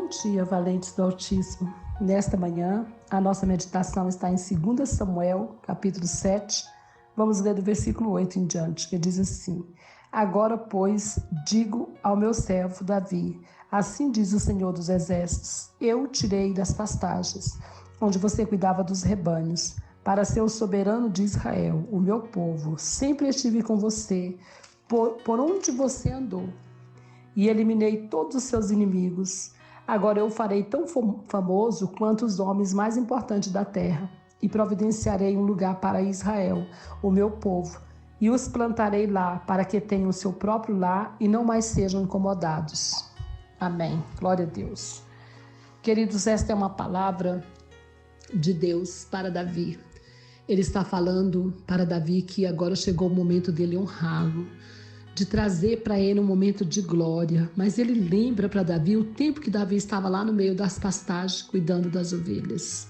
Bom dia, valentes do Altíssimo. Nesta manhã, a nossa meditação está em 2 Samuel, capítulo 7. Vamos ler do versículo 8 em diante, que diz assim: Agora, pois, digo ao meu servo Davi, assim diz o Senhor dos Exércitos, eu o tirei das pastagens, onde você cuidava dos rebanhos, para ser o soberano de Israel, o meu povo. Sempre estive com você, por onde você andou, e eliminei todos os seus inimigos. Agora eu o farei tão famoso quanto os homens mais importantes da terra, e providenciarei um lugar para Israel, o meu povo, e os plantarei lá, para que tenham o seu próprio lar e não mais sejam incomodados. Amém. Glória a Deus. Queridos, esta é uma palavra de Deus para Davi. Ele está falando para Davi que agora chegou o momento dele honrá-lo, de trazer para ele um momento de glória. Mas ele lembra para Davi o tempo que Davi estava lá no meio das pastagens, cuidando das ovelhas.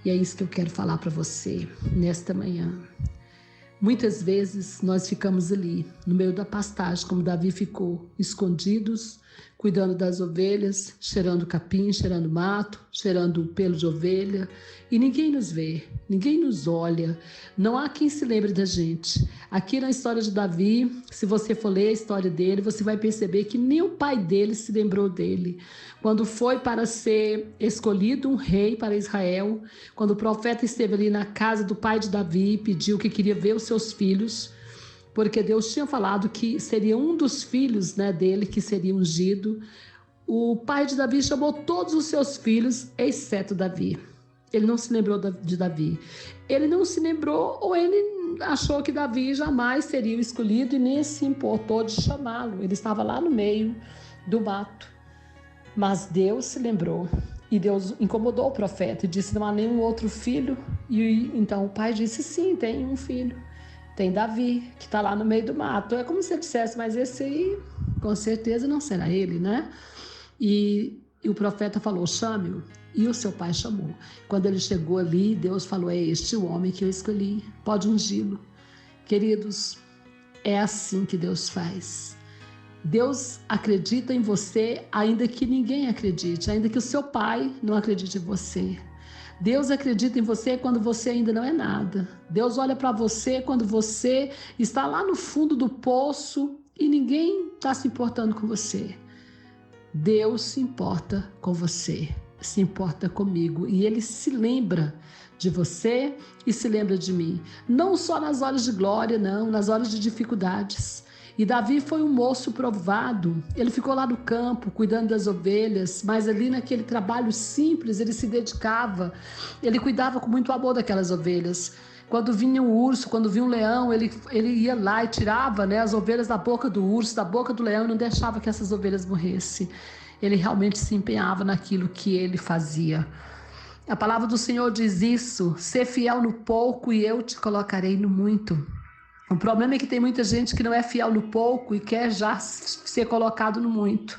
E é isso que eu quero falar para você nesta manhã. Muitas vezes nós ficamos ali, no meio da pastagem, como Davi ficou, escondidos, cuidando das ovelhas, cheirando capim, cheirando mato, cheirando pelo de ovelha, e ninguém nos vê, ninguém nos olha, não há quem se lembre da gente. Aqui na história de Davi, se você for ler a história dele, você vai perceber que nem o pai dele se lembrou dele. Quando foi para ser escolhido um rei para Israel, quando o profeta esteve ali na casa do pai de Davi, pediu que queria ver os seus filhos, porque Deus tinha falado que seria um dos filhos, dele que seria ungido. O pai de Davi chamou todos os seus filhos, exceto Davi. Ele não se lembrou de Davi. Ele não se lembrou, ou ele achou que Davi jamais seria o escolhido e nem se importou de chamá-lo. Ele estava lá no meio do mato. Mas Deus se lembrou. E Deus incomodou o profeta e disse: não há nenhum outro filho. E então o pai disse: sim, tem um filho. Tem Davi, que está lá no meio do mato. É como se ele dissesse: mas esse aí, com certeza não será ele, né? E o profeta falou: chame-o. E o seu pai chamou. Quando ele chegou ali, Deus falou: é este o homem que eu escolhi, pode ungí-lo. Queridos, é assim que Deus faz. Deus acredita em você ainda que ninguém acredite, ainda que o seu pai não acredite em você. Deus acredita em você quando você ainda não é nada. Deus olha para você quando você está lá no fundo do poço e ninguém está se importando com você. Deus se importa com você, se importa comigo, e Ele se lembra de você e se lembra de mim. Não só nas horas de glória, não, nas horas de dificuldades. E Davi foi um moço provado. Ele ficou lá no campo, cuidando das ovelhas, mas ali naquele trabalho simples, ele se dedicava. Ele cuidava com muito amor daquelas ovelhas. Quando vinha um urso, quando vinha um leão, ele ia lá e tirava, as ovelhas da boca do urso, da boca do leão, e não deixava que essas ovelhas morressem. Ele realmente se empenhava naquilo que ele fazia. A palavra do Senhor diz isso: ser fiel no pouco e eu te colocarei no muito. O problema é que tem muita gente que não é fiel no pouco e quer já ser colocado no muito.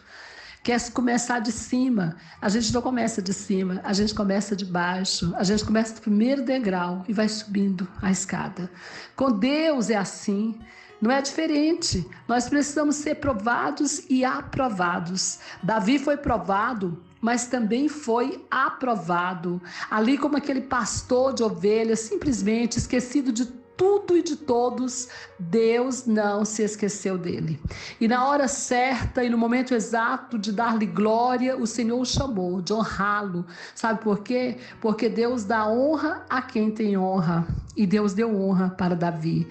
Quer começar de cima. A gente não começa de cima, a gente começa de baixo. A gente começa do primeiro degrau e vai subindo a escada. Com Deus é assim, não é diferente. Nós precisamos ser provados e aprovados. Davi foi provado, mas também foi aprovado. Ali como aquele pastor de ovelhas, simplesmente esquecido de tudo e de todos, Deus não se esqueceu dele. E na hora certa e no momento exato de dar-lhe glória, o Senhor o chamou, de honrá-lo. Sabe por quê? Porque Deus dá honra a quem tem honra. E Deus deu honra para Davi.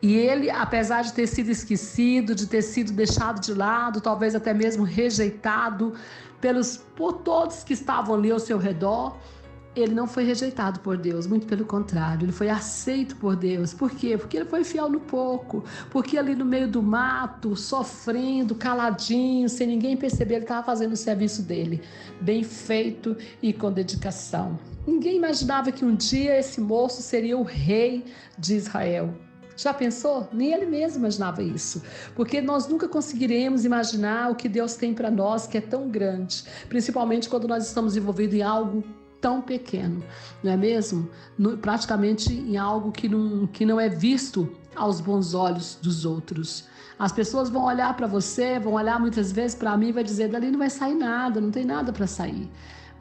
E ele, apesar de ter sido esquecido, de ter sido deixado de lado, talvez até mesmo rejeitado por todos que estavam ali ao seu redor, ele não foi rejeitado por Deus, muito pelo contrário, ele foi aceito por Deus. Por quê? Porque ele foi fiel no pouco, porque ali no meio do mato, sofrendo, caladinho, sem ninguém perceber, ele estava fazendo o serviço dele, bem feito e com dedicação. Ninguém imaginava que um dia esse moço seria o rei de Israel. Já pensou? Nem ele mesmo imaginava isso, porque nós nunca conseguiremos imaginar o que Deus tem para nós, que é tão grande, principalmente quando nós estamos envolvidos em algo tão pequeno, não é mesmo? Praticamente em algo que não é visto aos bons olhos dos outros. As pessoas vão olhar para você, vão olhar muitas vezes para mim e vai dizer, dali não vai sair nada, não tem nada para sair.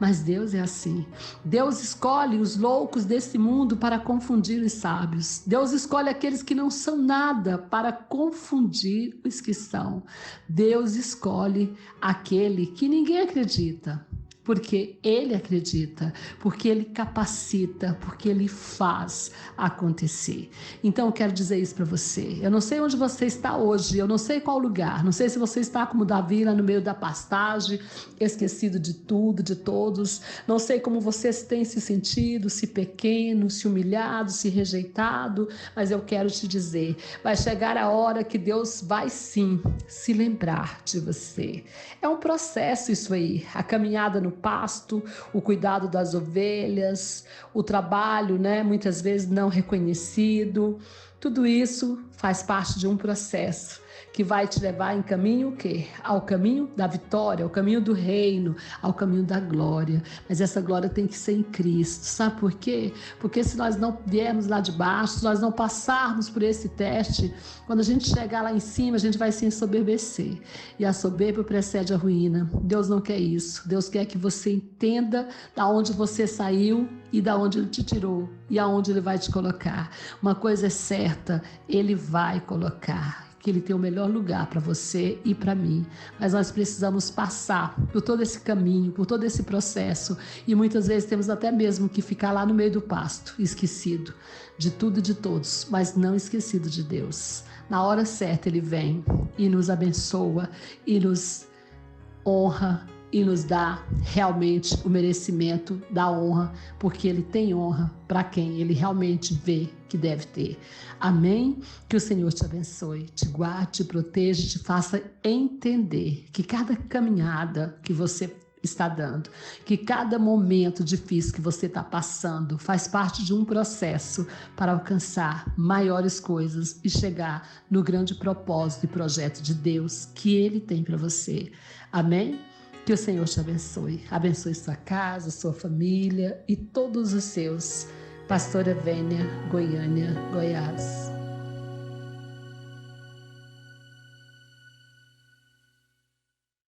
Mas Deus é assim. Deus escolhe os loucos desse mundo para confundir os sábios. Deus escolhe aqueles que não são nada para confundir os que são. Deus escolhe aquele que ninguém acredita, porque Ele acredita, porque Ele capacita, porque Ele faz acontecer. Então eu quero dizer isso para você. Eu não sei onde você está hoje, eu não sei qual lugar, não sei se você está como Davi lá no meio da pastagem, esquecido de tudo, de todos. Não sei como você tem se sentido, se pequeno, se humilhado, se rejeitado, mas eu quero te dizer, vai chegar a hora que Deus vai sim se lembrar de você. É um processo isso aí, a caminhada no pasto, o cuidado das ovelhas, o trabalho, né, muitas vezes não reconhecido. Tudo isso faz parte de um processo que vai te levar em caminho o quê? Ao caminho da vitória, ao caminho do reino, ao caminho da glória. Mas essa glória tem que ser em Cristo. Sabe por quê? Porque se nós não viermos lá de baixo, se nós não passarmos por esse teste, quando a gente chegar lá em cima, a gente vai se ensoberbecer. E a soberba precede a ruína. Deus não quer isso. Deus quer que você entenda da onde você saiu e da onde Ele te tirou e aonde Ele vai te colocar. Uma coisa é certa, Ele vai colocar, que Ele tem o melhor lugar para você e para mim. Mas nós precisamos passar por todo esse caminho, por todo esse processo. E muitas vezes temos até mesmo que ficar lá no meio do pasto, esquecido de tudo e de todos, mas não esquecido de Deus. Na hora certa Ele vem e nos abençoa e nos honra e nos dá realmente o merecimento da honra, porque Ele tem honra para quem Ele realmente vê que deve ter. Amém? Que o Senhor te abençoe, te guarde, te proteja, te faça entender que cada caminhada que você está dando, que cada momento difícil que você está passando faz parte de um processo para alcançar maiores coisas e chegar no grande propósito e projeto de Deus que Ele tem para você. Amém? Que o Senhor te abençoe sua casa, sua família e todos os seus. Pastora Vênia, Goiânia, Goiás.